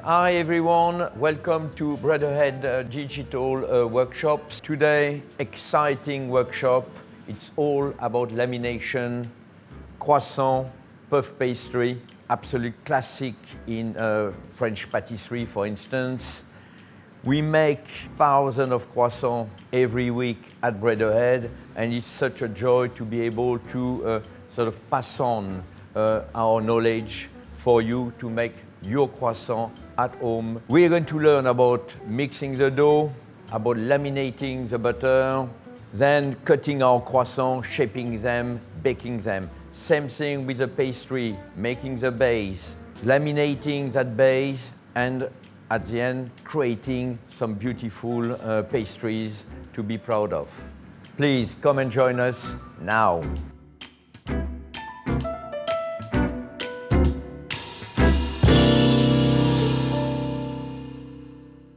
Hi everyone, welcome to Brotherhead Digital Workshops. Today, exciting workshop. It's all about lamination, croissant, puff pastry, absolute classic in French patisserie, for instance. We make thousands of croissants every week at Brotherhead, and it's such a joy to be able to sort of pass on our knowledge for you to make your croissant at home. We're going to learn about mixing the dough, about laminating the butter, then cutting our croissants, shaping them, baking them. Same thing with the pastry, making the base, laminating that base, and at the end, creating some beautiful pastries to be proud of. Please come and join us now.